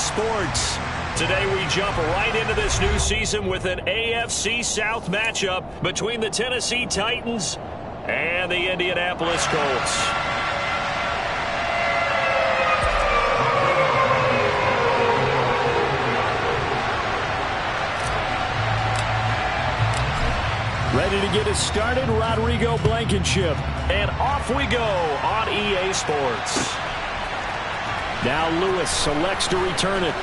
Sports. Today we jump right into this new season with an AFC South matchup between the Tennessee Titans and the Indianapolis Colts. Ready to get us started, Rodrigo Blankenship. And off we go on EA Sports. Now Lewis selects to return it.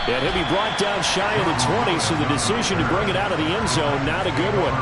And he'll be brought down shy of the 20, so the decision to bring it out of the end zone, not a good one.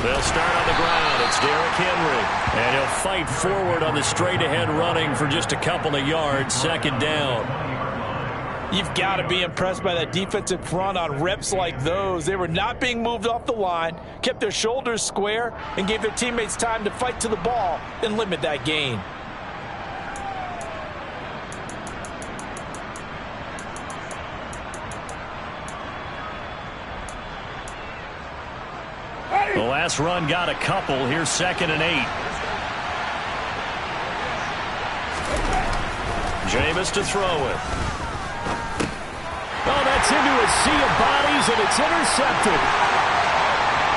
They'll start on the ground. It's Derrick Henry. And he'll fight forward on the straight-ahead running for just a couple of yards. Second down. You've got to be impressed by that defensive front on reps like those. They were not being moved off the line, kept their shoulders square, and gave their teammates time to fight to the ball and limit that gain. The last run got a couple. Here's 2nd and 8. Jameis to throw it. Oh, that's into a sea of bodies, and it's intercepted.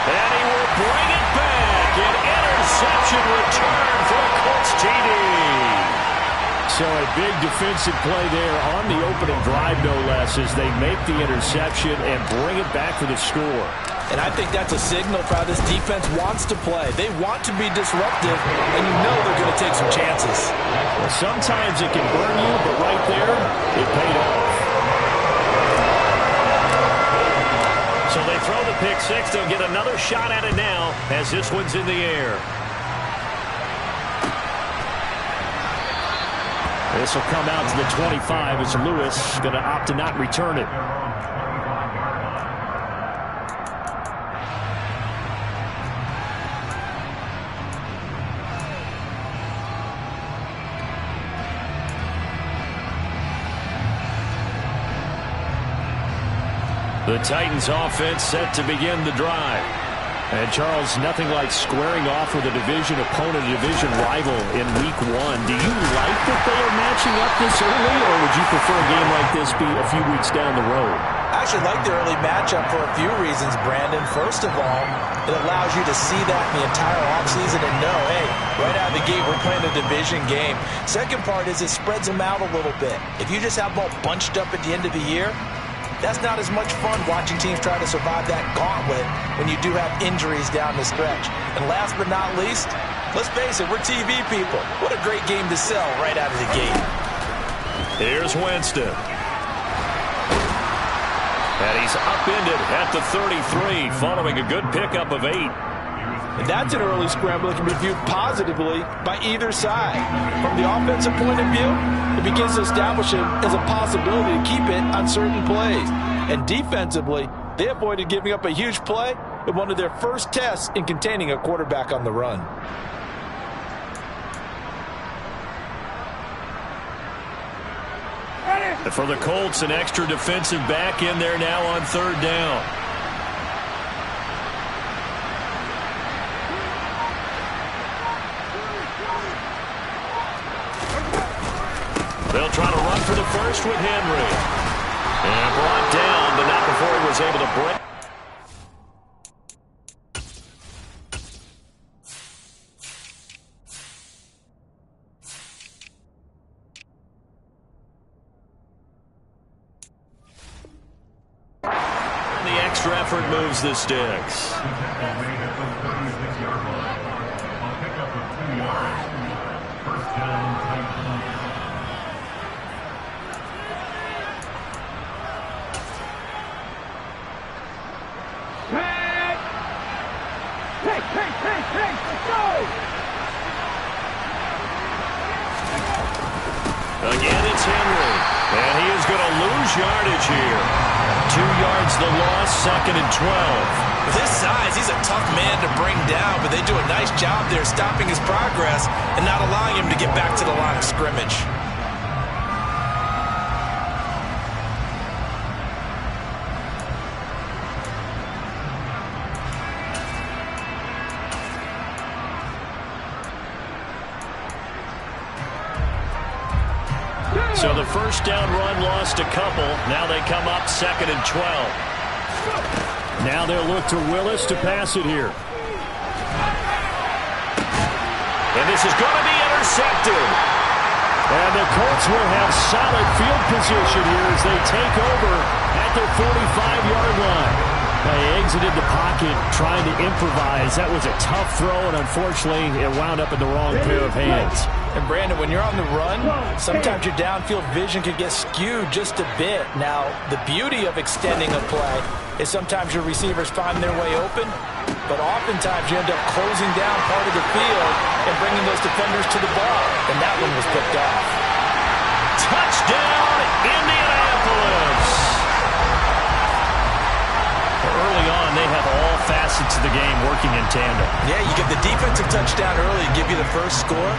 And he will bring it back. An interception return for a Colts TD. So a big defensive play there on the opening drive, no less, as they make the interception and bring it back for the score. And I think that's a signal for how this defense wants to play. They want to be disruptive, and you know they're going to take some chances. Well, sometimes it can burn you, but right there, it paid off. So they throw the pick six. They'll get another shot at it now as this one's in the air. This will come out to the 25 as Lewis going to opt to not return it. The Titans offense set to begin the drive. And Charles, nothing like squaring off with a division opponent, a division rival in week 1. Do you like that they are matching up this early, or would you prefer a game like this be a few weeks down the road? I actually like the early matchup for a few reasons, Brandon. First of all, it allows you to see that in the entire offseason and know, hey, right out of the gate, we're playing a division game. Second part is it spreads them out a little bit. If you just have them all bunched up at the end of the year, that's not as much fun watching teams try to survive that gauntlet when you do have injuries down the stretch. And last but not least, let's face it, we're TV people. What a great game to sell right out of the gate. Here's Winston. And he's upended at the 33 following a good pickup of 8. And that's an early scramble that can be viewed positively by either side. From the offensive point of view, it begins to establish it as a possibility to keep it on certain plays. And defensively, they avoided giving up a huge play in one of their first tests in containing a quarterback on the run. And for the Colts, an extra defensive back in there now on 3rd down. They'll try to run for the first with Henry. And brought down, but not before he was able to break. And the extra effort moves the sticks. Again, it's Henry. And he is going to lose yardage here. 2 yards the loss, 2nd and 12. With his size, he's a tough man to bring down, but they do a nice job there stopping his progress and not allowing him to get back to the line of scrimmage. So the first down run lost a couple. Now they come up 2nd and 12. Now they'll look to Willis to pass it here. And this is going to be intercepted. And the Colts will have solid field position here as they take over at their 45-yard line. They exited the pocket trying to improvise. That was a tough throw, and unfortunately, it wound up in the wrong pair of hands. And Brandon, when you're on the run, sometimes your downfield vision can get skewed just a bit. Now, the beauty of extending a play is sometimes your receivers find their way open, but oftentimes you end up closing down part of the field and bringing those defenders to the ball. And that one was picked off. Touchdown, Indianapolis! Early on, they have all facets of the game working in tandem. Yeah, you get the defensive touchdown early to give you the first score,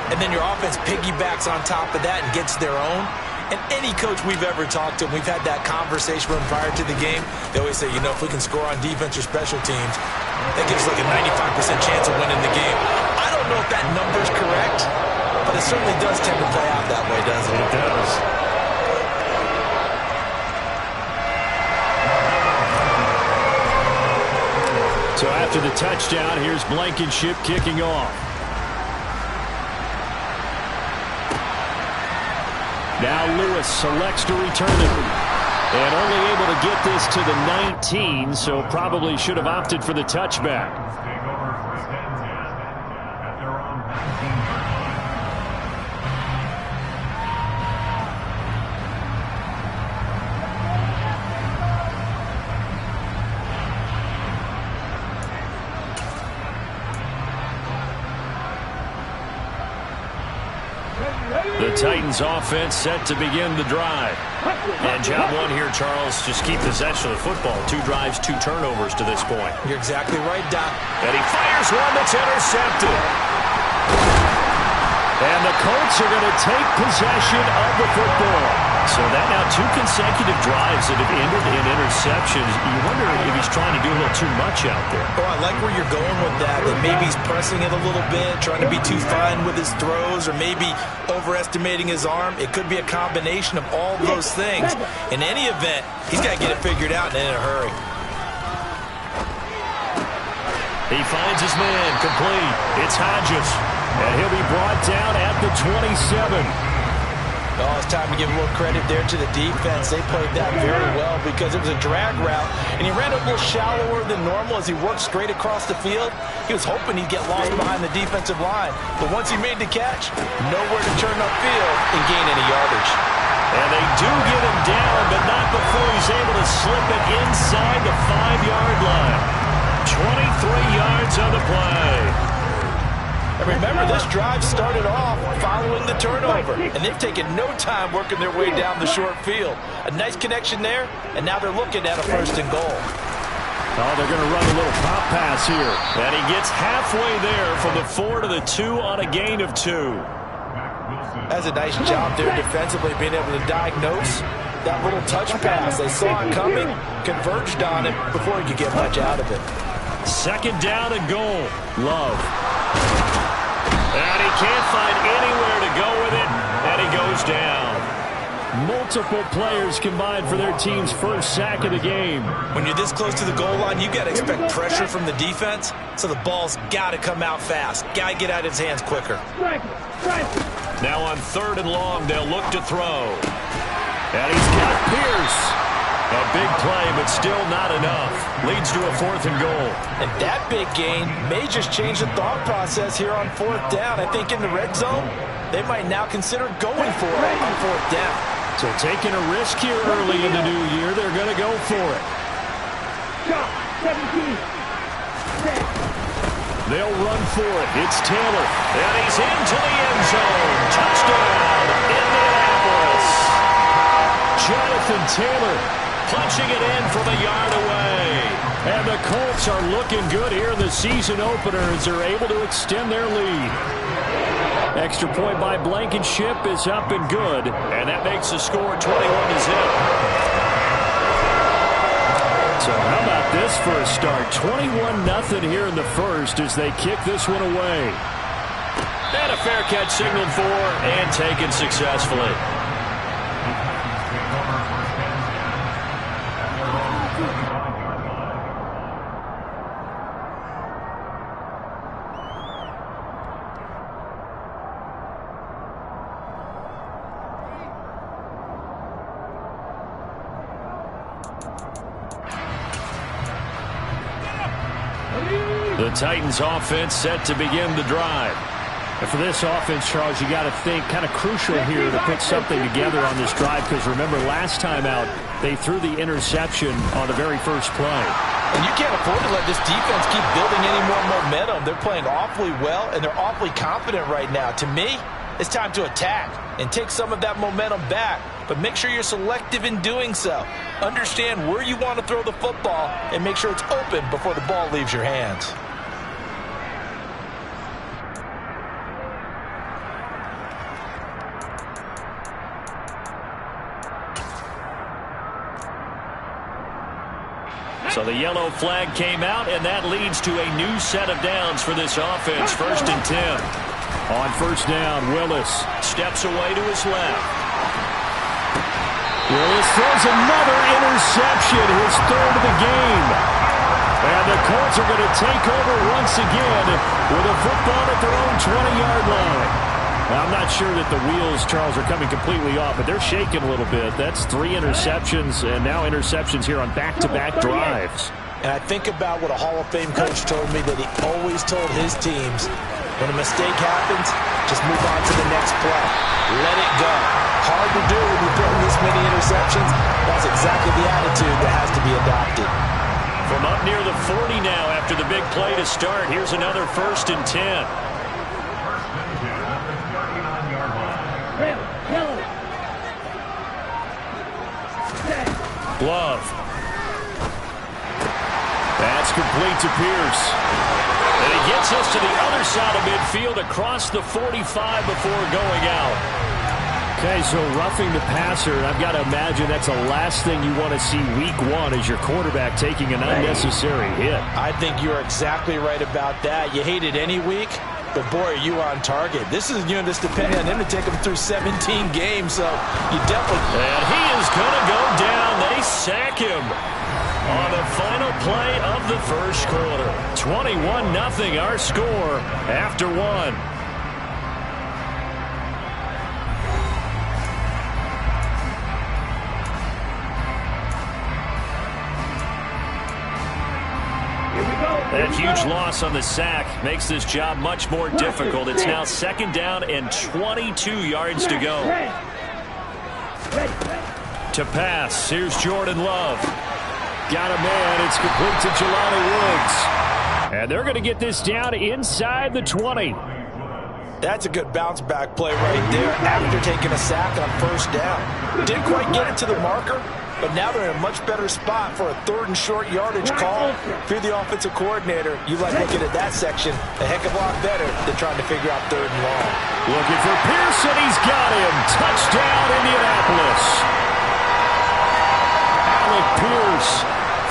and then your offense piggybacks on top of that and gets their own. And any coach we've ever talked to, we've had that conversation with them prior to the game, they always say, you know, if we can score on defense or special teams, that gives us like a 95% chance of winning the game. I don't know if that number's correct, but it certainly does tend to play out that way, doesn't it? It does. So after the touchdown, here's Blankenship kicking off. Now Lewis selects to return it. And only able to get this to the 19, so probably should have opted for the touchback. The Titans offense set to begin the drive. And job one here, Charles, just keep possession of the football. 2 drives, 2 turnovers to this point. You're exactly right, Doc. And he fires one that's intercepted. And the Colts are going to take possession of the football. So that now 2 consecutive drives that have ended in interceptions. You wonder if he's trying to do a little too much out there. Oh, I like where you're going with that. That maybe he's pressing it a little bit, trying to be too fine with his throws, or maybe overestimating his arm. It could be a combination of all those things. In any event, he's got to get it figured out and in a hurry. He finds his man complete. It's Hodges. And he'll be brought down at the 27. Oh, it's time to give a little credit there to the defense. They played that very well because it was a drag route, and he ran a little shallower than normal as he worked straight across the field. He was hoping he'd get lost behind the defensive line, but once he made the catch, nowhere to turn upfield and gain any yardage. And they do get him down, but not before he's able to slip it inside the 5-yard line. 23 yards on the play. And remember, this drive started off following the turnover, and they've taken no time working their way down the short field. A nice connection there, and now they're looking at a 1st and goal. Oh, they're going to run a little pop pass here. And he gets halfway there from the 4 to the 2 on a gain of 2. That's a nice job there defensively, being able to diagnose that little touch pass. They saw it coming, converged on it before he could get much out of it. 2nd down and goal. Love. And he can't find anywhere to go with it, and he goes down. Multiple players combined for their team's first sack of the game. When you're this close to the goal line, you got to expect pressure from the defense, so the ball's got to come out fast. Got to get out of his hands quicker. Now on 3rd and long, they'll look to throw. And he's got Pierce. A big play, but still not enough. Leads to a 4th and goal. And that big gain may just change the thought process here on 4th down. I think in the red zone, they might now consider going for it on 4th down. So taking a risk here early in the new year, they're going to go for it. They'll run for it. It's Taylor. And he's into the end zone. Touchdown, Indianapolis. Jonathan Taylor punching it in from a yard away. And the Colts are looking good here in the season opener as they're able to extend their lead. Extra point by Blankenship is up and good. And that makes the score 21-0. So how about this for a start? 21-0 here in the first as they kick this one away. And a fair catch signaled for and taken successfully. The Titans offense set to begin the drive. And for this offense, Charles, you got to think kind of crucial here to put something together on this drive because remember last time out they threw the interception on the very first play. And you can't afford to let this defense keep building any more momentum. They're playing awfully well and they're awfully confident right now. To me, it's time to attack and take some of that momentum back. But make sure you're selective in doing so. Understand where you want to throw the football and make sure it's open before the ball leaves your hands. So the yellow flag came out, and that leads to a new set of downs for this offense. 1st and 10. On first down, Willis steps away to his left. Willis throws another interception, his third of the game. And the Colts are going to take over once again with a football at their own 20-yard line. Now, I'm not sure that the wheels, Charles, are coming completely off, but they're shaking a little bit. That's 3 interceptions, and now interceptions here on back-to-back drives. And I think about what a Hall of Fame coach told me that he always told his teams, when a mistake happens, just move on to the next play. Let it go. Hard to do when you're throwing this many interceptions. That's exactly the attitude that has to be adopted. From up near the 40 now after the big play to start, here's another 1st and 10. Glove. That's complete to Pierce. And he gets us to the other side of midfield across the 45 before going out. Okay, so roughing the passer, I've got to imagine that's the last thing you want to see week 1 as your quarterback taking an unnecessary hit. I think you're exactly right about that. You hate it any week, but boy, are you on target. This is, just depending on him to take him through 17 games, so you definitely... And he is going to go down. They sack him on the final play of the first quarter. 21-0 our score after 1. That huge loss on the sack makes this job much more difficult. It's now 2nd down and 22 yards to go. To pass, here's Jordan Love. Got a man, it's complete to Jelani Woods. And they're going to get this down inside the 20. That's a good bounce back play right there after taking a sack on 1st down. Didn't quite get it to the marker, but now they're in a much better spot for a 3rd and short yardage call. If you're the offensive coordinator, you like looking at that section a heck of a lot better than trying to figure out 3rd and long. Looking for Pearson, he's got him. Touchdown, Indianapolis. Alec Pierce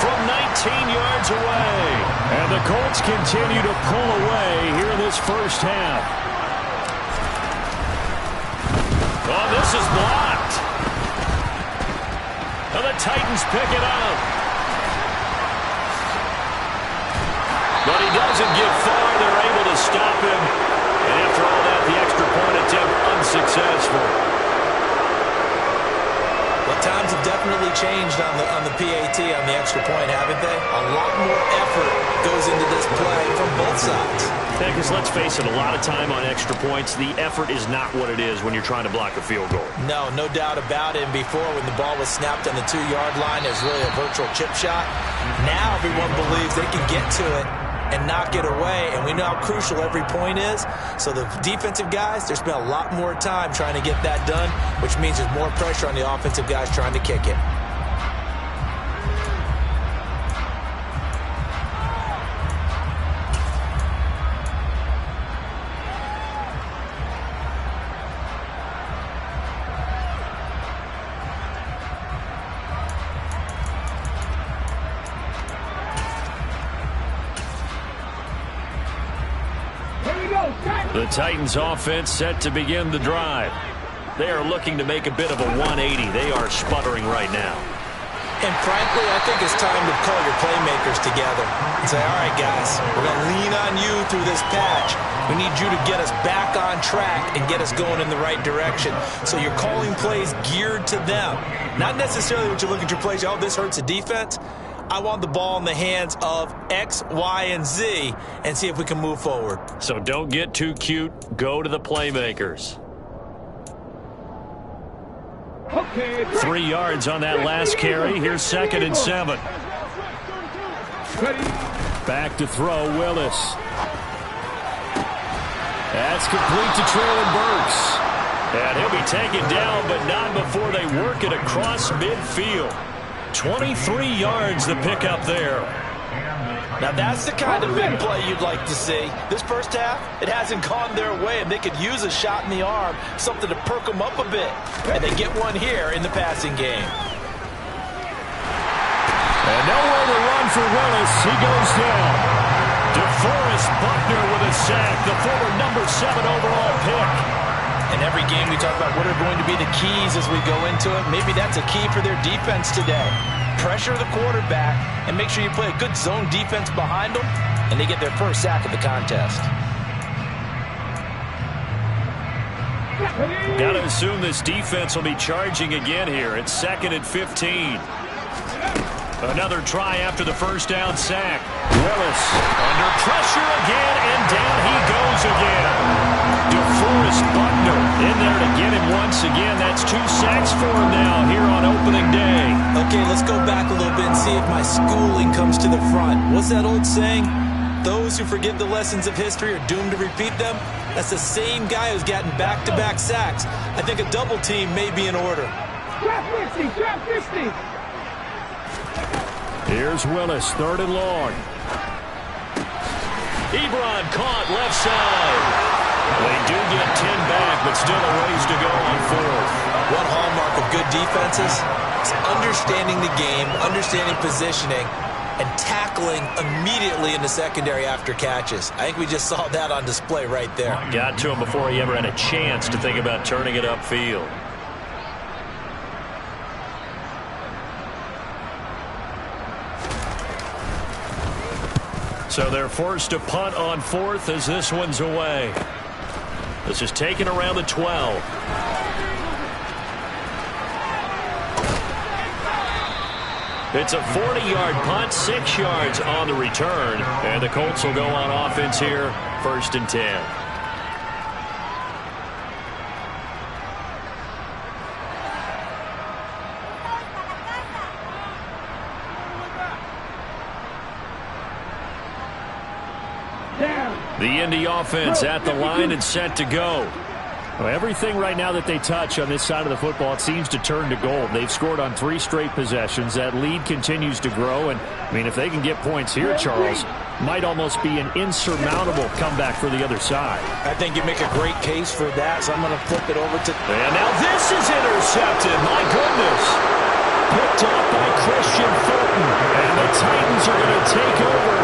from 19 yards away. And the Colts continue to pull away here in this first half. Oh, this is blocked. And the Titans pick it up. But he doesn't get far. They're able to stop him. And after all that, the extra point attempt unsuccessful. Well, times have definitely changed on the PAT, on the extra point, haven't they? A lot more effort goes into this play from both sides. Yeah, because let's face it, a lot of time on extra points, the effort is not what it is when you're trying to block a field goal. No doubt about it. And before, when the ball was snapped on the 2-yard line, it was really a virtual chip shot. Now everyone believes they can get to it and knock it away, and we know how crucial every point is. So the defensive guys, there's been a lot more time trying to get that done, which means there's more pressure on the offensive guys trying to kick it. The Titans offense set to begin the drive. They are looking to make a bit of a 180. They are sputtering right now. And frankly, I think it's time to call your playmakers together and say, all right, guys, we're going to lean on you through this patch. We need you to get us back on track and get us going in the right direction. So you're calling plays geared to them. Not necessarily what you look at your plays, oh, this hurts the defense. I want the ball in the hands of X, Y, and Z and see if we can move forward. So don't get too cute. Go to the playmakers. 3 yards on that last carry. Here's 2nd and 7. Back to throw, Willis. That's complete to Traylon Burks. And he'll be taken down, but not before they work it across midfield. 23 yards the pickup there. Now that's the kind of big play you'd like to see. This first half, it hasn't gone their way, and they could use a shot in the arm, something to perk them up a bit. And they get one here in the passing game. And nowhere to run for Willis. He goes down. DeForest Buckner with a sack, the former number 7 overall pick. In every game we talk about what are going to be the keys as we go into it. Maybe that's a key for their defense today. Pressure the quarterback and make sure you play a good zone defense behind them, and they get their first sack of the contest. Got to assume this defense will be charging again here. It's 2nd and 15. Another try after the first down sack. Willis under pressure again, and down he goes again. DeForest Buckner in there to get him once again. That's 2 sacks for him now here on opening day. Okay, let's go back a little bit and see if my schooling comes to the front. What's that old saying? Those who forget the lessons of history are doomed to repeat them. That's the same guy who's gotten back-to-back sacks. I think a double team may be in order. Drop 50, drop 50. Here's Willis, 3rd and long. Ebron caught left side. They do get 10 back, but still a ways to go on 4th. One hallmark of good defenses is understanding the game, understanding positioning, and tackling immediately in the secondary after catches. I think we just saw that on display right there. Got to him before he ever had a chance to think about turning it upfield. So they're forced to punt on 4th as this one's away. This is taken around the 12. It's a 40-yard punt, 6 yards on the return. And the Colts will go on offense here, 1st and 10. The Indy offense at the line and set to go. Well, everything right now that they touch on this side of the football, it seems to turn to gold. They've scored on 3 straight possessions. That lead continues to grow. And, I mean, if they can get points here, Charles, might almost be an insurmountable comeback for the other side. I think you make a great case for that, so I'm going to flip it over to... And now this is intercepted. My goodness. Picked up by Christian Fulton. And the Titans are going to take over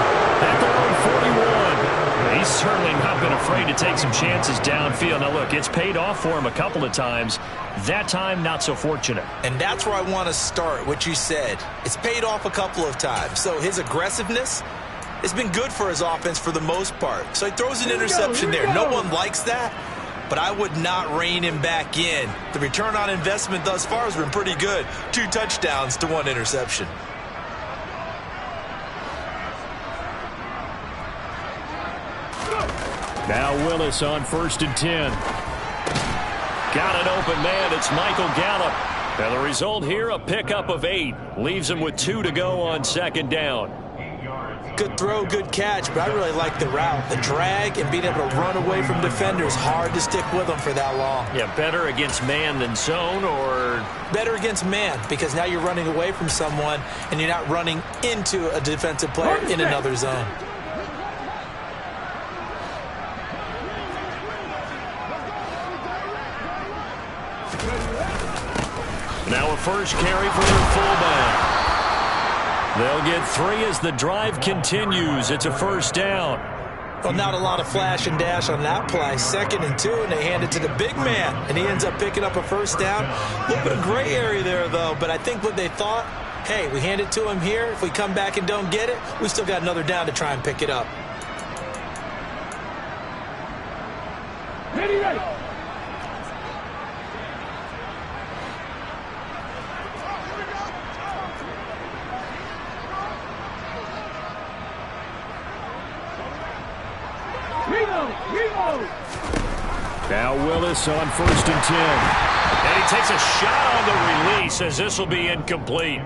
at their own 41. He's certainly not been afraid to take some chances downfield. Now, look, it's paid off for him a couple of times. That time, not so fortunate. And that's where I want to start, what you said. It's paid off a couple of times. So his aggressiveness has been good for his offense for the most part. So he throws an interception there. No one likes that, but I would not rein him back in. The return on investment thus far has been pretty good. 2 touchdowns to 1 interception. Now Willis on 1st and 10. Got an open man. It's Michael Gallup. And the result here, a pickup of 8. Leaves him with 2 to go on 2nd down. Good throw, good catch, but I really like the route. The drag and being able to run away from defenders. Hard to stick with them for that long. Yeah, better against man than zone, or... Better against man, because now you're running away from someone and you're not running into a defensive player in another zone. Now a first carry for their fullback. They'll get 3 as the drive continues. It's a 1st down. Well, not a lot of flash and dash on that play. 2nd and 2, and they hand it to the big man, and he ends up picking up a first down. A little bit of gray area there, though, but I think what they thought, hey, we hand it to him here. If we come back and don't get it, we still got another down to try and pick it up. Ready, ready. Reload. Now Willis on 1st and 10. And he takes a shot on the release as this will be incomplete.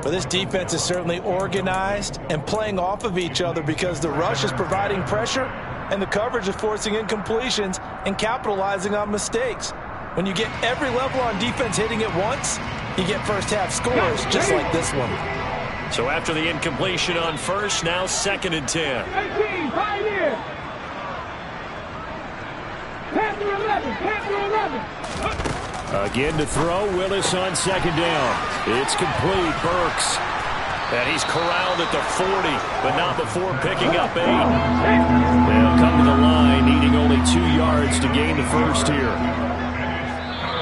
Well, this defense is certainly organized and playing off of each other because the rush is providing pressure and the coverage is forcing incompletions and capitalizing on mistakes. When you get every level on defense hitting it once, you get first half scores just like this one. So after the incompletion on 1st, now 2nd and 10. 18, Pioneer. Panther 11. Again to throw, Willis on 2nd down. It's complete, Burks. And he's corralled at the 40, but not before picking up 8. They'll come to the line, needing only 2 yards to gain the first here.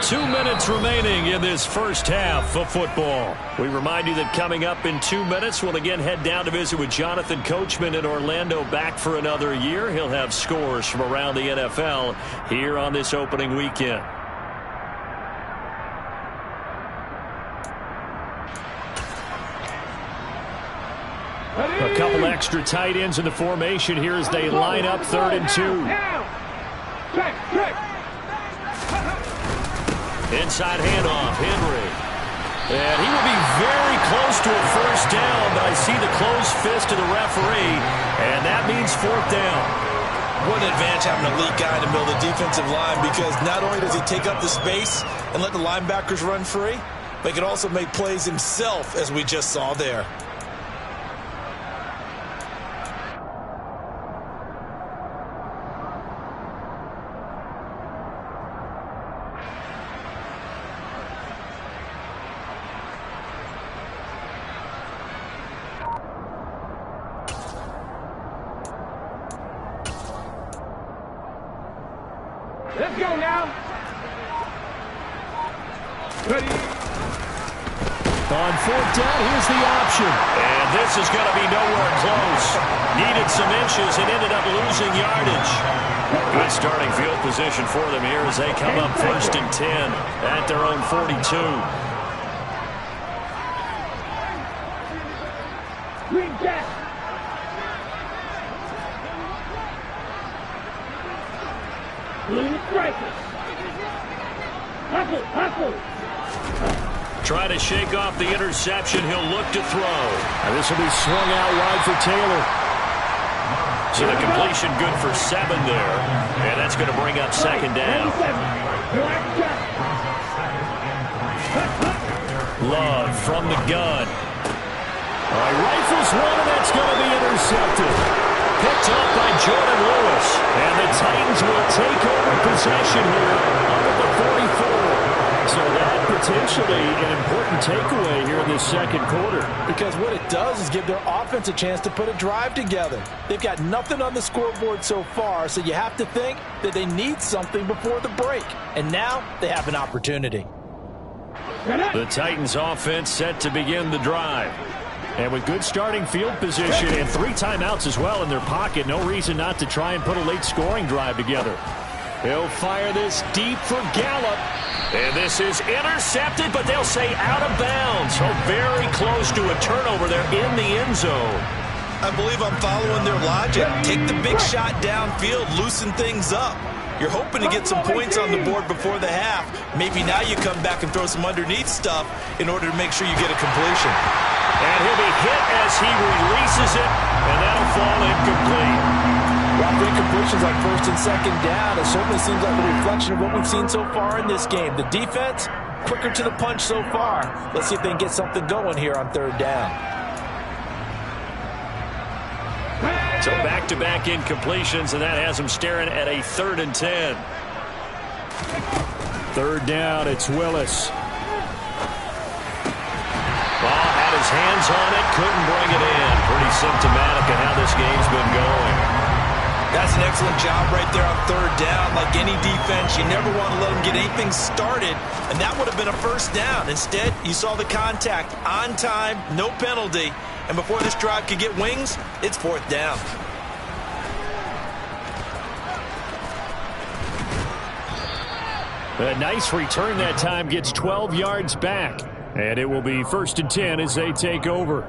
2 minutes remaining in this first half of football. We remind you that coming up in 2 minutes, we'll again head down to visit with Jonathan Coachman in Orlando, back for another year. He'll have scores from around the NFL here on this opening weekend. A couple extra tight ends in the formation here as they line up 3rd and 2. Track. Inside handoff, Henry. And he will be very close to a first down, but I see the closed fist of the referee, and that means 4th down. What an advantage having an elite guy in the middle of the defensive line, because not only does he take up the space and let the linebackers run free, but he can also make plays himself, as we just saw there. Let's go now. Ready. On 4th down, here's the option. And this is going to be nowhere close. Needed some inches and ended up losing yardage. Good starting field position for them here as they come up 1st and 10 at their own 42. Green jack. Blue strikers. Hustle. Try to shake off the interception. He'll look to throw. And this will be swung out wide for Taylor. So the completion good for 7 there. And that's going to bring up 2nd down. Love from the gun. All right, rifles one, and that's going to be intercepted. Picked up by Jordan Lewis. And the Titans will take over possession here up at the 44. So that potentially an important takeaway here in this 2nd quarter. Because what it does is give their offense a chance to put a drive together. They've got nothing on the scoreboard so far, so you have to think that they need something before the break. And now they have an opportunity. The Titans offense set to begin the drive. And with good starting field position and 3 timeouts as well in their pocket, no reason not to try and put a late scoring drive together. He'll fire this deep for Gallup. And this is intercepted, but they'll say out of bounds. So very close to a turnover there in the end zone. I believe I'm following their logic. Take the big shot downfield, loosen things up. You're hoping to get some points on the board before the half. Maybe now you come back and throw some underneath stuff in order to make sure you get a completion. And he'll be hit as he releases it, and that'll fall incomplete. After incompletions on 1st and 2nd down, it certainly seems like a reflection of what we've seen so far in this game. The defense, quicker to the punch so far. Let's see if they can get something going here on 3rd down. So back-to-back incompletions, and that has them staring at a 3rd and 10. 3rd down, it's Willis. Well, had his hands on it, couldn't bring it in. Pretty symptomatic of how this game's been going. does an excellent job right there on third down. Like any defense, you never want to let them get anything started, and that would have been a first down. Instead, you saw the contact on time, no penalty, and before this drive could get wings, it's fourth down. A nice return that time, gets 12 yards back. And it will be 1st and 10 as they take over.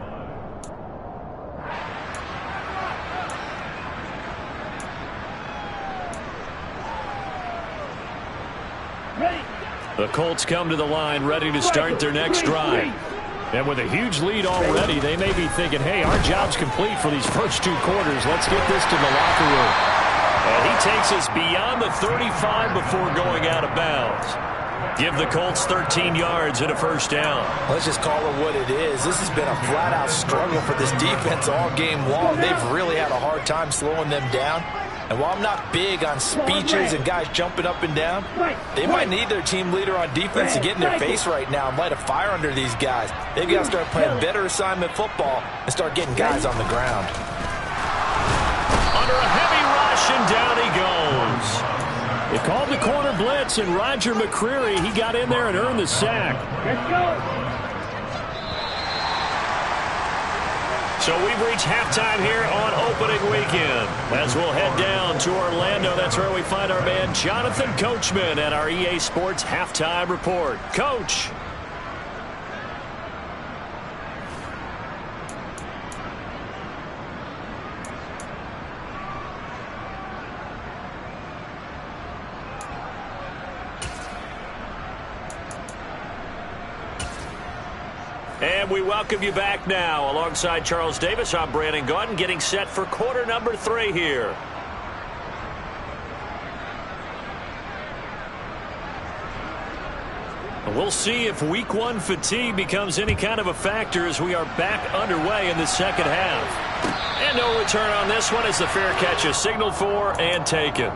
The Colts come to the line, ready to start their next drive. And with a huge lead already, they may be thinking, hey, our job's complete for these first 2 quarters. Let's get this to the locker room. And he takes us beyond the 35 before going out of bounds. Give the Colts 13 yards and a first down. Let's just call it what it is. This has been a flat-out struggle for this defense all game long. They've really had a hard time slowing them down. And while I'm not big on speeches and guys jumping up and down, they might need their team leader on defense to get in their face right now and light a fire under these guys. They've got to start playing better assignment football and start getting guys on the ground. Under a heavy rush, and down he goes. They called the corner blitz, and Roger McCreary, he got in there and earned the sack. Let's go. So we've reached halftime here on opening weekend. As we'll head down to Orlando, that's where we find our man Jonathan Coachman at our EA Sports Halftime Report. Coach. And we welcome you back now. Alongside Charles Davis, I'm Brandon Gaudin, getting set for quarter number 3 here. And we'll see if week 1 fatigue becomes any kind of a factor as we are back underway in the second half. And no return on this one as the fair catch is signaled for and taken.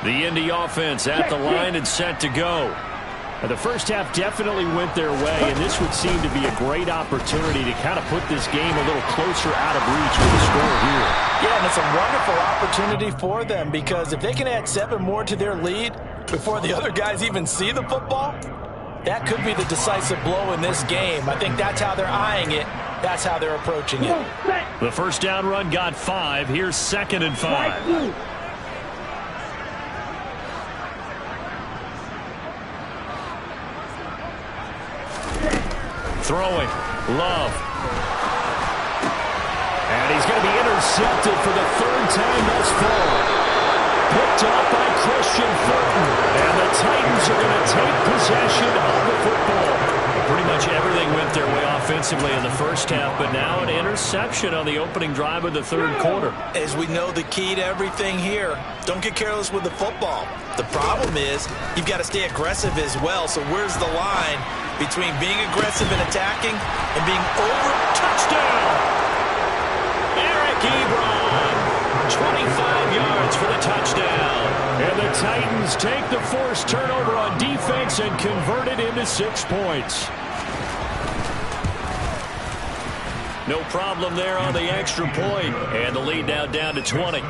The Indy offense at the line and set to go. And the first half definitely went their way, and this would seem to be a great opportunity to kind of put this game a little closer out of reach with the score here. Yeah, and it's a wonderful opportunity for them because if they can add 7 more to their lead before the other guys even see the football, that could be the decisive blow in this game. I think that's how they're eyeing it. That's how they're approaching it. The first down run got 5. Here's 2nd and 5. Throwing, Love. And he's going to be intercepted for the 3rd time thus far. Picked up by Christian Fulton. And the Titans are going to take possession of the football. Pretty much everything went their way offensively in the first half, but now an interception on the opening drive of the 3rd quarter. As we know, the key to everything here, don't get careless with the football. The problem is you've got to stay aggressive as well. So where's the line between being aggressive and attacking and being over? Touchdown! Eric Ebron, 25 yards for the touchdown. And the Titans take the forced turnover on defense and convert it into 6 points. No problem there on the extra point. And the lead now down to 20.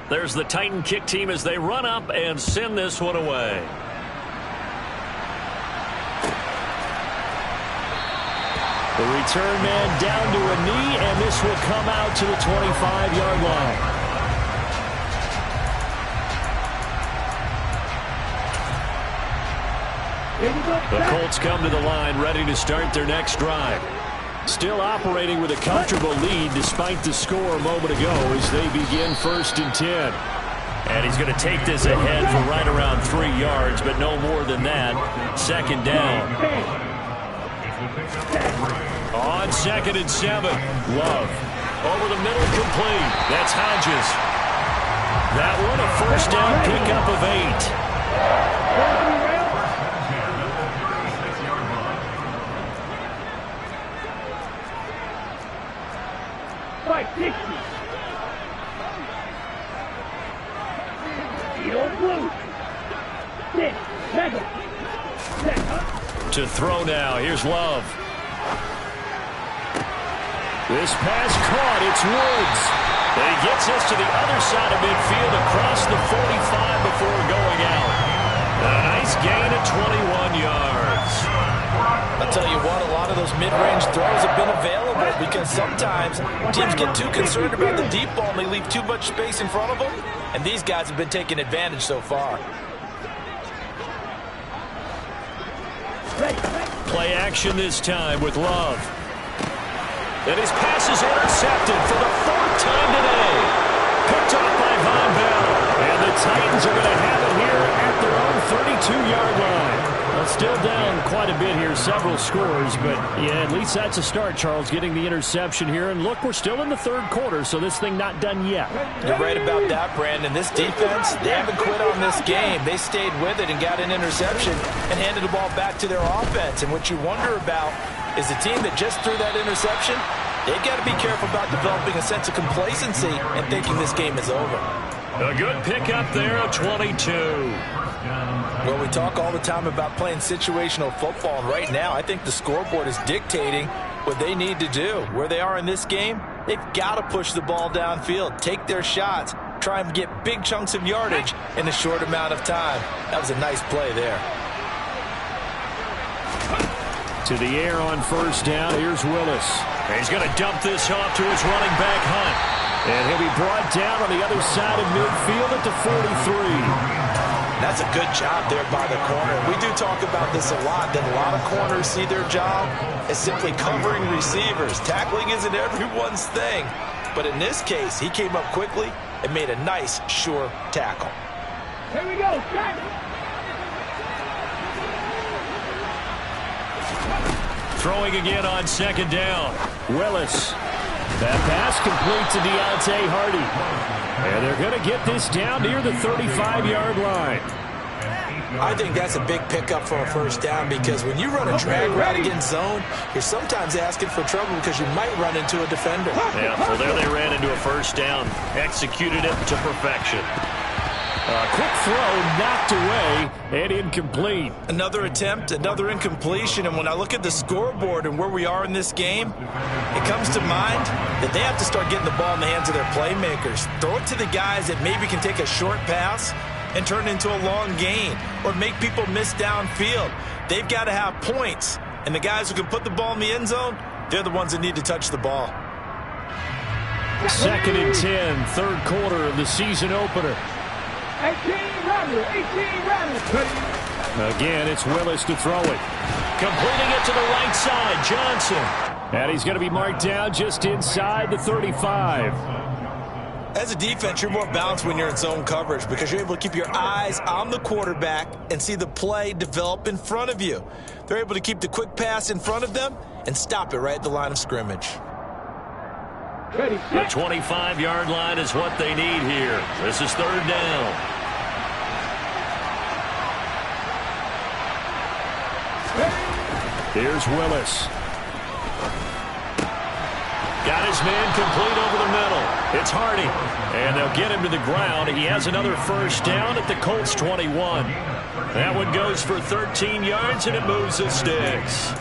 There's the Titan kick team as they run up and send this one away. The return man down to a knee, and this will come out to the 25-yard line. The Colts come to the line ready to start their next drive. Still operating with a comfortable lead despite the score a moment ago as they begin 1st and 10. And he's going to take this ahead for right around 3 yards, but no more than that. 2nd down. On 2nd and 7, Love. Over the middle, complete. That's Hodges. That one a first down pickup of 8. Fight 60. Your blue. 6. Mega. To throw now. Here's Love. This pass caught. It's Woods. And he gets us to the other side of midfield across the 45 before going out. A nice gain of 21 yards. I'll tell you what, a lot of those mid-range throws have been available because sometimes teams get too concerned about the deep ball and they leave too much space in front of them. And these guys have been taking advantage so far. Play action this time with Love. And his pass is intercepted for the 4th time today. Picked off by Von Bell. And the Titans are going to have it here at their own 32-yard line. Well, still down quite a bit here, several scores. But, yeah, at least that's a start, Charles, getting the interception here. And, look, we're still in the 3rd quarter, so this thing not done yet. You're right about that, Brandon. This defense, they haven't quit on this game. They stayed with it and got an interception and handed the ball back to their offense. And what you wonder about is the team that just threw that interception, they've got to be careful about developing a sense of complacency and thinking this game is over. A good pickup there of 22. Well, we talk all the time about playing situational football, and right now I think the scoreboard is dictating what they need to do. Where they are in this game, they've got to push the ball downfield, take their shots, try and get big chunks of yardage in a short amount of time. That was a nice play there. To the air on 1st down. Here's Willis. And he's going to dump this off to his running back, Hunt. And he'll be brought down on the other side of midfield at the 43. That's a good job there by the corner. We do talk about this a lot, that a lot of corners see their job as simply covering receivers. Tackling isn't everyone's thing. But in this case, he came up quickly and made a nice, sure tackle. Here we go, tackle. Throwing again on 2nd down. Willis. That pass complete to Deontay Hardy. And they're going to get this down near the 35-yard line. I think that's a big pickup for a 1st down because when you run a drag route against zone, you're sometimes asking for trouble because you might run into a defender. Yeah, well, there they ran into a 1st down. Executed it to perfection. Quick throw, knocked away, and incomplete. Another attempt, another incompletion, and when I look at the scoreboard and where we are in this game, it comes to mind that they have to start getting the ball in the hands of their playmakers. Throw it to the guys that maybe can take a short pass and turn it into a long gain or make people miss downfield. They've got to have points, and the guys who can put the ball in the end zone, they're the ones that need to touch the ball. 2nd and 10, 3rd quarter of the season opener. 18 Rattler. Again, it's Willis to throw it. Completing it to the right side, Johnson. And he's going to be marked down just inside the 35. As a defense, you're more balanced when you're in zone coverage because you're able to keep your eyes on the quarterback and see the play develop in front of you. They're able to keep the quick pass in front of them and stop it right at the line of scrimmage. The 25-yard line is what they need here. This is 3rd down. Here's Willis. Got his man complete over the middle. It's Hardy. And they'll get him to the ground. He has another 1st down at the Colts 21. That one goes for 13 yards, and it moves the sticks.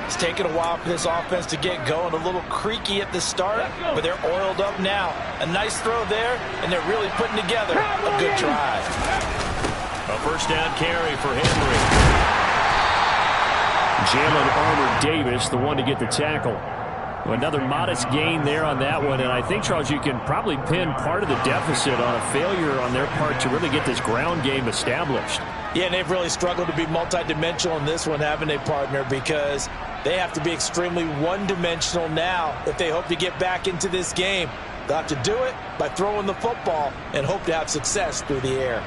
It's taken a while for this offense to get going. A little creaky at the start, but they're oiled up now. A nice throw there, and they're really putting together a good drive. A 1st down carry for Henry. Jalen Armour-Davis, the one to get the tackle. Another modest gain there on that one, and I think, Charles, you can probably pin part of the deficit on a failure on their part to really get this ground game established. Yeah, and they've really struggled to be multidimensional in this one, haven't they, partner? Because they have to be extremely one-dimensional now if they hope to get back into this game. They'll have to do it by throwing the football and hope to have success through the air.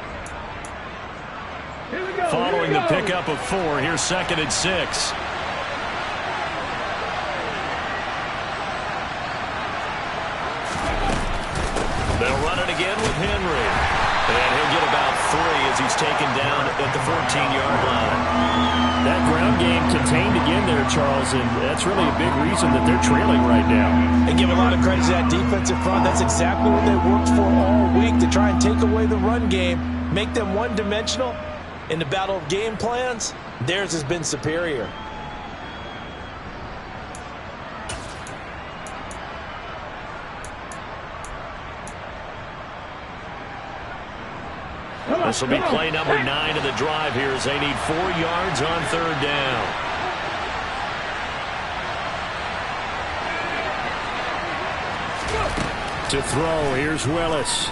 Following the pickup of 4, here's 2nd and 6. They'll run it again with Henry. And he'll get about 3. as he's taken down at the 14-yard line. That ground game contained again there, Charles, and that's really a big reason that they're trailing right now. And give a lot of credit to that defensive front. That's exactly what they worked for all week, to try and take away the run game, make them one-dimensional. In the battle of game plans, theirs has been superior. This will be play number 9 of the drive here as they need 4 yards on 3rd down. To throw, here's Willis.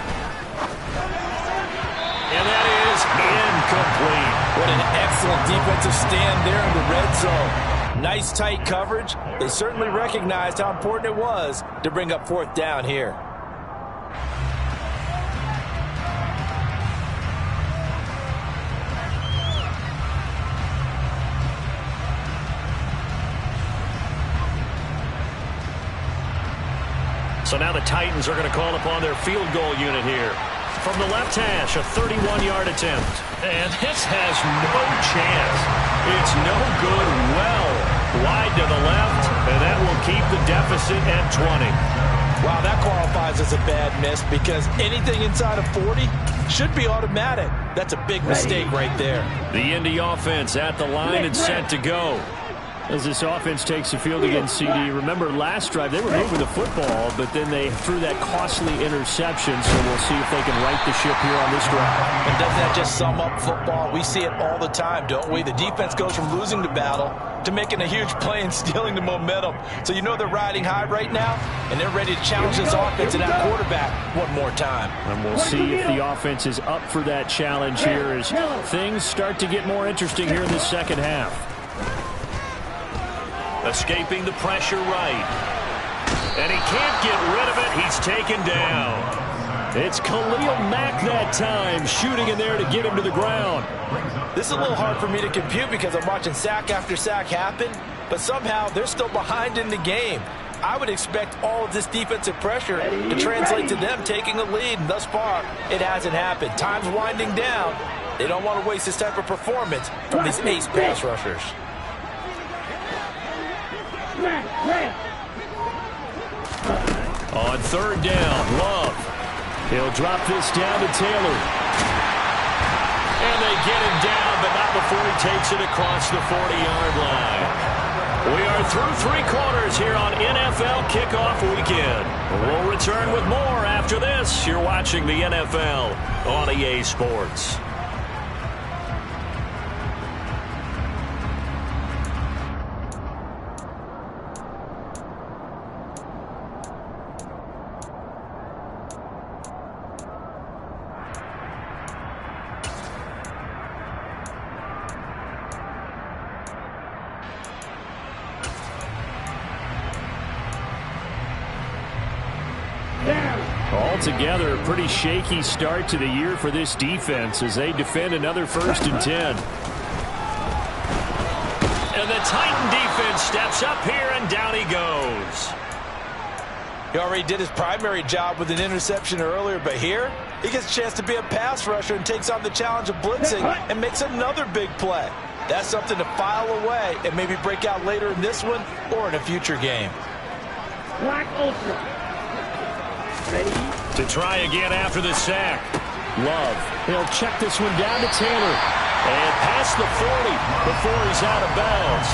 And that is incomplete. What an excellent defensive stand there in the red zone. Nice tight coverage. They certainly recognized how important it was to bring up 4th down here. So now the Titans are going to call upon their field goal unit here. From the left hash, a 31-yard attempt. And this has no chance. It's no good. Well wide to the left, and that will keep the deficit at 20. Wow, that qualifies as a bad miss because anything inside of 40 should be automatic. That's a big mistake right there. The Indy offense at the line and set to go. As this offense takes the field against CD, remember last drive they were moving the football, but then they threw that costly interception, so we'll see if they can right the ship here on this drive. And doesn't that just sum up football? We see it all the time, don't we? The defense goes from losing the battle to making a huge play and stealing the momentum. So you know they're riding high right now, and they're ready to challenge this offense and that quarterback one more time. And we'll see if the offense is up for that challenge here as things start to get more interesting here in the second half. Escaping the pressure right. And he can't get rid of it. He's taken down. It's Khalil Mack that time, shooting in there to get him to the ground. This is a little hard for me to compute because I'm watching sack after sack happen, but somehow they're still behind in the game. I would expect all of this defensive pressure to translate to them taking a lead, and thus far, it hasn't happened. Time's winding down. They don't want to waste this type of performance from these ace pass rushers. On 3rd down, Love. He'll drop this down to Taylor. And they get him down, but not before he takes it across the 40-yard line. We are through 3 quarters here on NFL Kickoff Weekend. We'll return with more after this. You're watching the NFL on EA Sports. Altogether, a pretty shaky start to the year for this defense as they defend another 1st and 10. And the Titan defense steps up here, and down he goes. He already did his primary job with an interception earlier, but here he gets a chance to be a pass rusher and takes on the challenge of blitzing and makes another big play. That's something to file away and maybe break out later in this one or in a future game. Black Ultra. Ready? To try again after the sack. Love. He'll check this one down to Taylor. And past the 40 before he's out of bounds.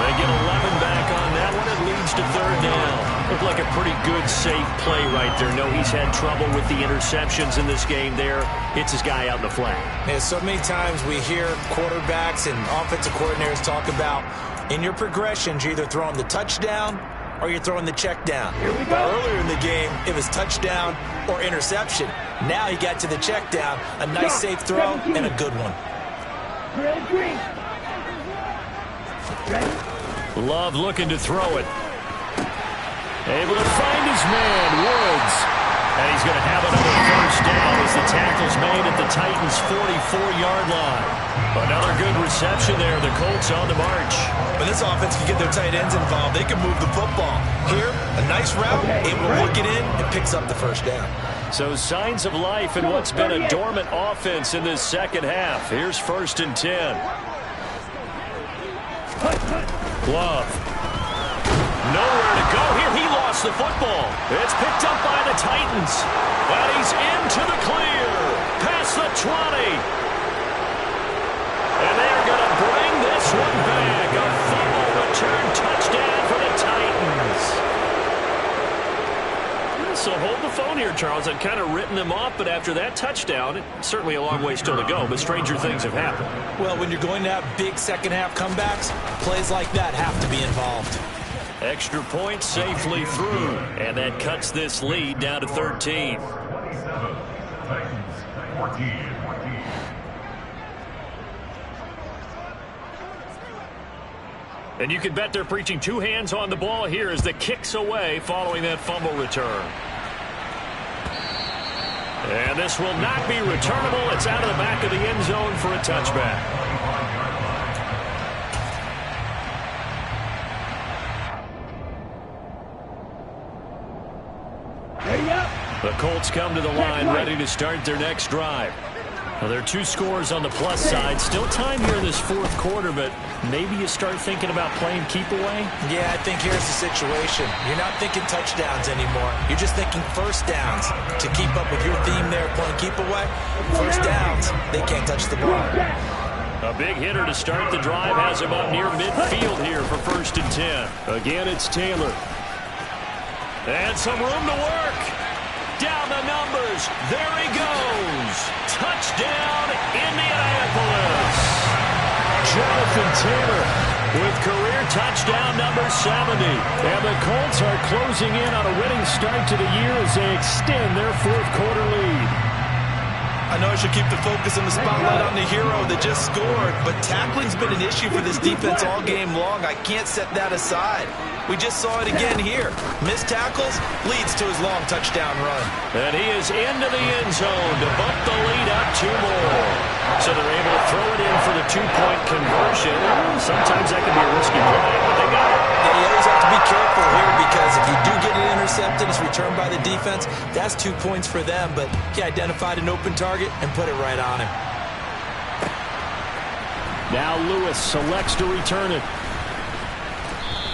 They get 11 back on that one. It leads to 3rd down. Looked like a pretty good, safe play right there. No, he's had trouble with the interceptions in this game there. Hits his guy out in the flat. And so many times we hear quarterbacks and offensive coordinators talk about in your progressions, you're either throwing the touchdown or you're throwing the check down. Earlier in the game, it was touchdown or interception. Now he got to the check down, a nice safe throw, and a good one. Love looking to throw it. Able to find his man, Woods. And he's going to have another 1st down as the tackle's made at the Titans' 44-yard line. Another good reception there. The Colts on the march. When this offense can get their tight ends involved, they can move the football. Here, a nice route, able to work it in, and picks up the first down. So signs of life in what's been a dormant offense in this second half. Here's 1st and 10. Love. Nowhere to go here. He lost the football. It's picked up by the Titans. And he's into the clear. Past the 20. And they're going to bring this one back. A fumble return touchdown for the Titans. So hold the phone here, Charles. I've kind of written them off, but after that touchdown, it's certainly a long way still to go, but stranger things have happened. Well, when you're going to have big second-half comebacks, plays like that have to be involved. Extra point safely through, and that cuts this lead down to 13. And you can bet they're preaching two hands on the ball here as the kick's away following that fumble return. And this will not be returnable. It's out of the back of the end zone for a touchback. The Colts come to the line ready to start their next drive. Well, there are 2 scores on the plus side. Still time here in this fourth quarter, but maybe you start thinking about playing keep away? Yeah, I think here's the situation. You're not thinking touchdowns anymore. You're just thinking first downs. To keep up with your theme there, playing keep away, first downs, they can't touch the ball. A big hitter to start the drive has him up near midfield here for 1st and 10. Again, it's Taylor. And some room to work. Down the numbers. There he goes. Touchdown, Indianapolis. Jonathan Taylor with career touchdown number 70. And the Colts are closing in on a winning start to the year as they extend their fourth quarter lead. I know I should keep the focus and the spotlight on the hero that just scored, but tackling's been an issue for this defense all game long. I can't set that aside. We just saw it again here. Missed tackles leads to his long touchdown run. And he is into the end zone to bump the lead up 2 more. So they're able to throw it in for the 2-point conversion. Sometimes that can be a risky play, but they got it. Yeah, you always have to be careful here because if you do get it intercepted, it's returned by the defense. That's 2 points for them, but he identified an open target and put it right on him. Now Lewis selects to return it.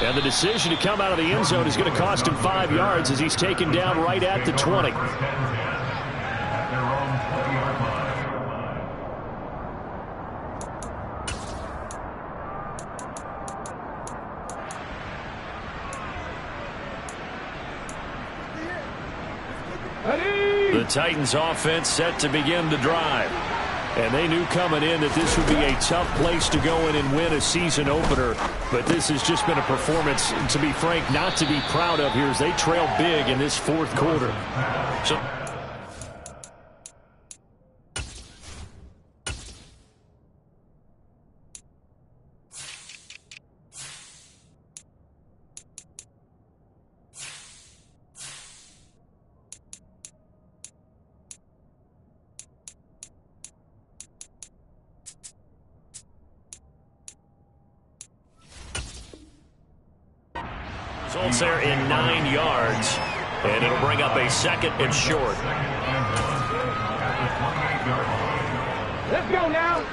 And the decision to come out of the end zone is going to cost him 5 yards as he's taken down right at the 20. The Titans offense set to begin the drive. And they knew coming in that this would be a tough place to go in and win a season opener. But this has just been a performance, to be frank, not to be proud of here as they trail big in this fourth quarter. So results there in 9 yards, and it'll bring up a 2nd and short. Let's go now.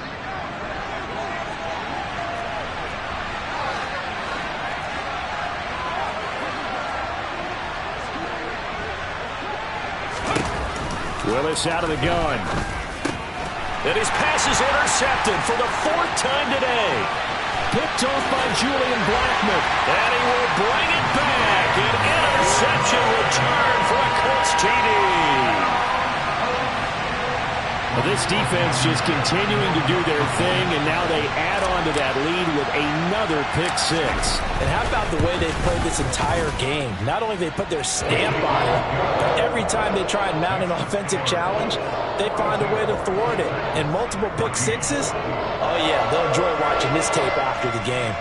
Willis out of the gun. And his pass is intercepted for the 4th time today. Picked off by Julian Blackmon. And he will bring it back. An interception return for a Colts TD. Well, this defense just continuing to do their thing, and now they add on to that lead with another pick 6. And how about the way they played this entire game? Not only they put their stamp on it, but every time they try and mount an offensive challenge, they find a way to thwart it. And multiple pick 6s, oh yeah, they'll enjoy watching this tape after the game.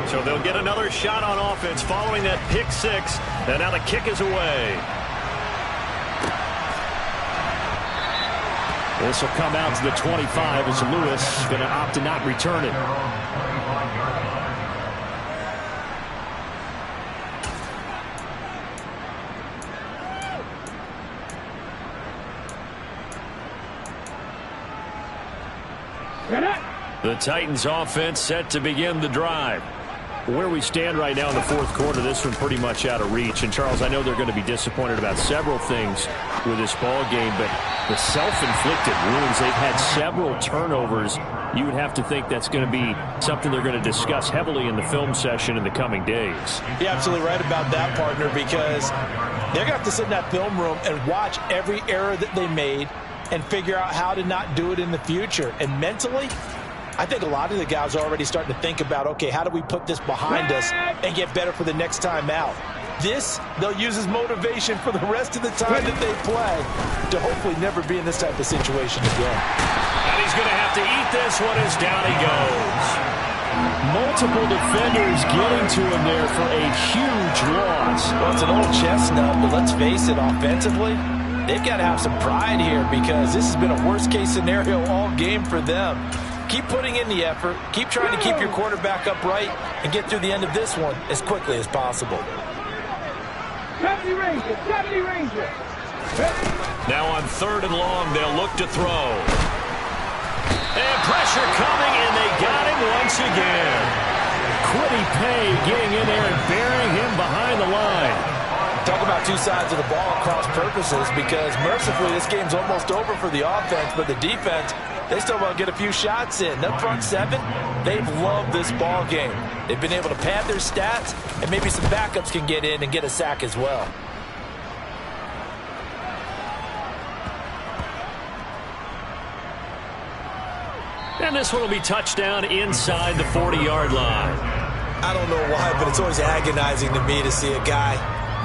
So they'll get another shot on offense following that pick 6, and now the kick is away. This will come out to the 25 as Lewis going to opt to not return it. The Titans offense set to begin the drive. Where we stand right now in the fourth quarter, this one pretty much out of reach. And, Charles, I know they're going to be disappointed about several things with this ball game, but the self-inflicted wounds, they've had several turnovers. You would have to think that's going to be something they're going to discuss heavily in the film session in the coming days. You're absolutely right about that, partner, because they're going to have to sit in that film room and watch every error that they made and figure out how to not do it in the future. And mentally, I think a lot of the guys are already starting to think about, okay, how do we put this behind us and get better for the next time out? This, they'll use as motivation for the rest of the time that they play to hopefully never be in this type of situation again. And he's going to have to eat this one as down he goes. Multiple defenders getting to him there for a huge loss. Well, it's an old chestnut, but let's face it, offensively, they've got to have some pride here because this has been a worst-case scenario all game for them. Keep putting in the effort. Keep trying to keep your quarterback upright and get through the end of this one as quickly as possible. 70 Rangers, 70 Rangers. Now on 3rd and long, they'll look to throw. And pressure coming, and they got him once again. Quiddy Pay getting in there and burying him behind the line. Talk about two sides of the ball at cross purposes because mercifully this game's almost over for the offense, but the defense, they still want to get a few shots in. That front seven, they've loved this ball game. They've been able to pad their stats, and maybe some backups can get in and get a sack as well. And this one will be touchdown inside the 40-yard line. I don't know why, but it's always agonizing to me to see a guy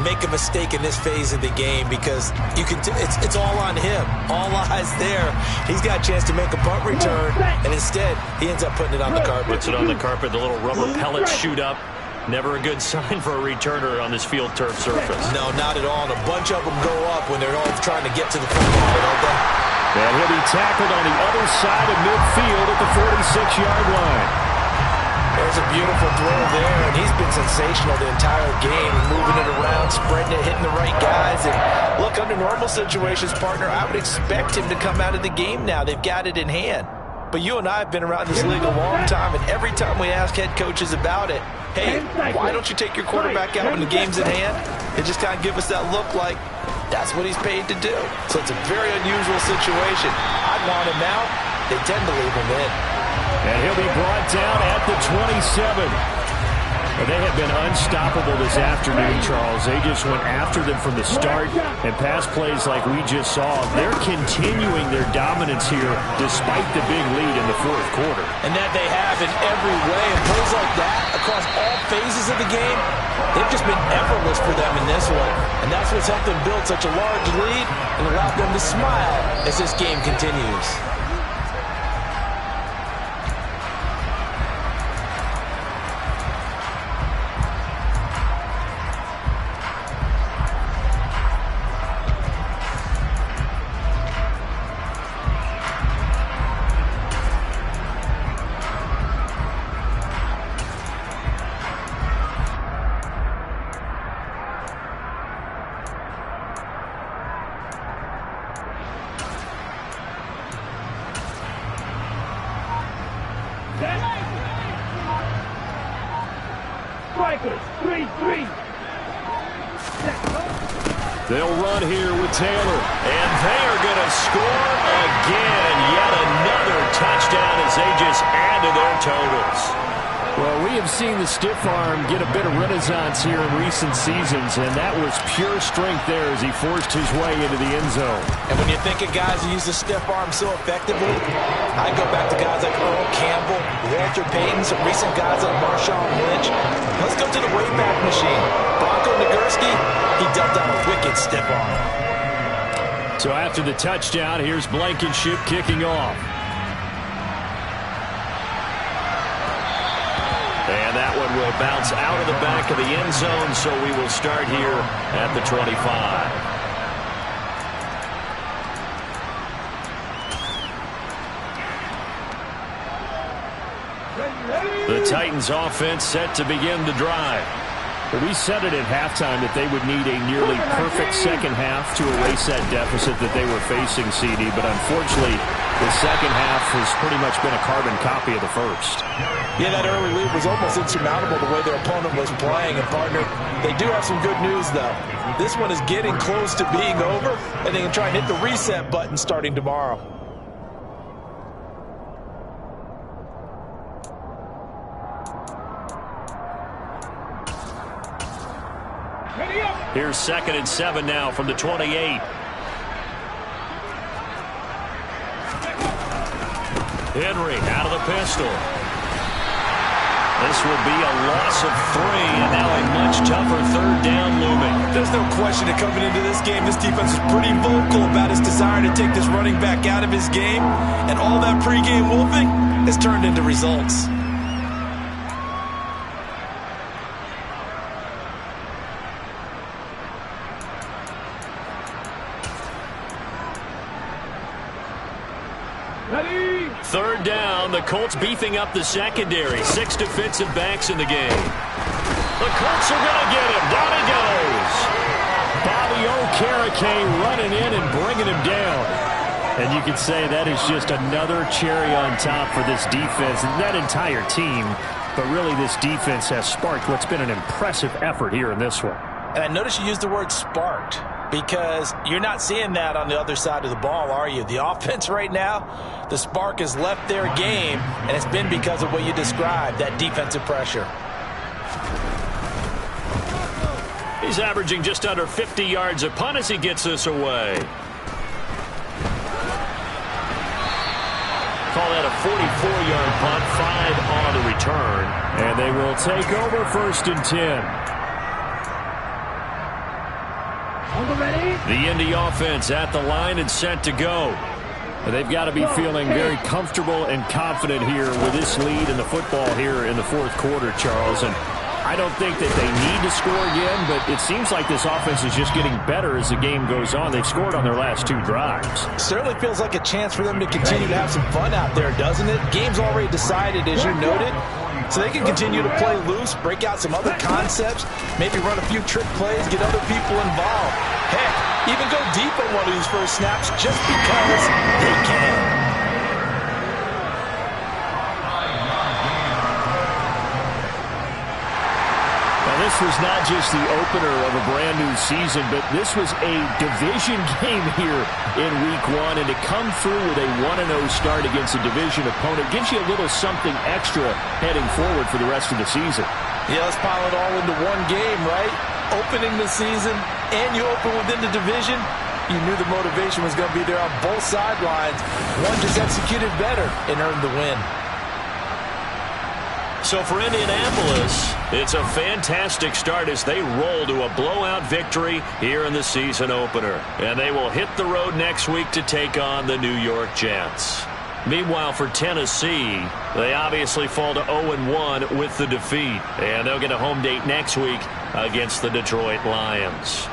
make a mistake in this phase of the game because you can it's all on him. All eyes there. He's got a chance to make a punt return, and instead he ends up putting it on the carpet. Puts it on the carpet. The little rubber pellets shoot up. Never a good sign for a returner on this field turf surface. No, not at all. And a bunch of them go up when they're all trying to get to the football, don't they? And he'll be tackled on the other side of midfield at the 46-yard line. There's a beautiful throw there, and he's been sensational the entire game, moving it around, spreading it, hitting the right guys. And look, under normal situations, partner, I would expect him to come out of the game now. They've got it in hand. But you and I have been around this league a long time, and every time we ask head coaches about it, hey, why don't you take your quarterback out when the game's in hand? They just kind of give us that look like that's what he's paid to do. So it's a very unusual situation. I'd want him out. They tend to leave him in. And he'll be brought down at the 27. They have been unstoppable this afternoon, Charles. They just went after them from the start, and pass plays like we just saw. They're continuing their dominance here despite the big lead in the fourth quarter. And that they have in every way. And plays like that across all phases of the game, they've just been effortless for them in this one. And that's what's helped them build such a large lead and allowed them to smile as this game continues. Strikers, 3-3. They'll run here with Taylor. And they are going to score again. Yet another touchdown as they just add to their totals. Well, we have seen the stiff arm get a bit of renaissance here in recent seasons, and that was pure strength there as he forced his way into the end zone. And when you think of guys who use the stiff arm so effectively, I go back to guys like Earl Campbell, Walter Payton, some recent guys like Marshawn Lynch. Let's go to the Wayback Machine. Bronco Nagurski, he dealt out a wicked stiff arm. So after the touchdown, here's Blankenship kicking off. And that one will bounce out of the back of the end zone, so we will start here at the 25. The Titans offense set to begin the drive. We said it at halftime that they would need a nearly perfect second half to erase that deficit that they were facing, CD. But unfortunately, the second half has pretty much been a carbon copy of the first. Yeah, that early lead was almost insurmountable the way their opponent was playing. And, partner, they do have some good news, though. This one is getting close to being over, and they can try and hit the reset button starting tomorrow. Here's 2nd and 7 now from the 28. Henry out of the pistol. This will be a loss of 3, and now a much tougher 3rd down looming. There's no question that coming into this game, this defense is pretty vocal about his desire to take this running back out of his game, and all that pregame wolfing has turned into results. Ready? 3rd down, the Colts beefing up the secondary. 6 defensive backs in the game. The Colts are going to get him. Down he goes. Bobby Okereke running in and bringing him down. And you could say that is just another cherry on top for this defense and that entire team. But really, this defense has sparked what's been an impressive effort here in this one. And I noticed you used the word sparked, because you're not seeing that on the other side of the ball, are you? The offense right now, the spark has left their game, and it's been because of what you described, that defensive pressure. He's averaging just under 50 yards a punt as he gets this away. Call that a 44-yard punt, 5 on the return. And they will take over 1st and 10. The Indy offense at the line and set to go. They've got to be feeling very comfortable and confident here with this lead in the football here in the 4th quarter, Charles. And I don't think that they need to score again, but it seems like this offense is just getting better as the game goes on. They've scored on their last 2 drives. Certainly feels like a chance for them to continue to have some fun out there, doesn't it? Game's already decided, as you noted. So they can continue to play loose, break out some other concepts, maybe run a few trick plays, get other people involved. Heck, even go deep on one of these first snaps just because they can. This was not just the opener of a brand new season, but this was a division game here in week 1. And to come through with a 1-0 start against a division opponent gives you a little something extra heading forward for the rest of the season. Yeah, let's pile it all into one game, right? Opening the season, and you open within the division. You knew the motivation was going to be there on both sidelines. One just executed better and earned the win. So for Indianapolis, it's a fantastic start as they roll to a blowout victory here in the season opener. And they will hit the road next week to take on the New York Jets. Meanwhile, for Tennessee, they obviously fall to 0-1 with the defeat. And they'll get a home date next week against the Detroit Lions.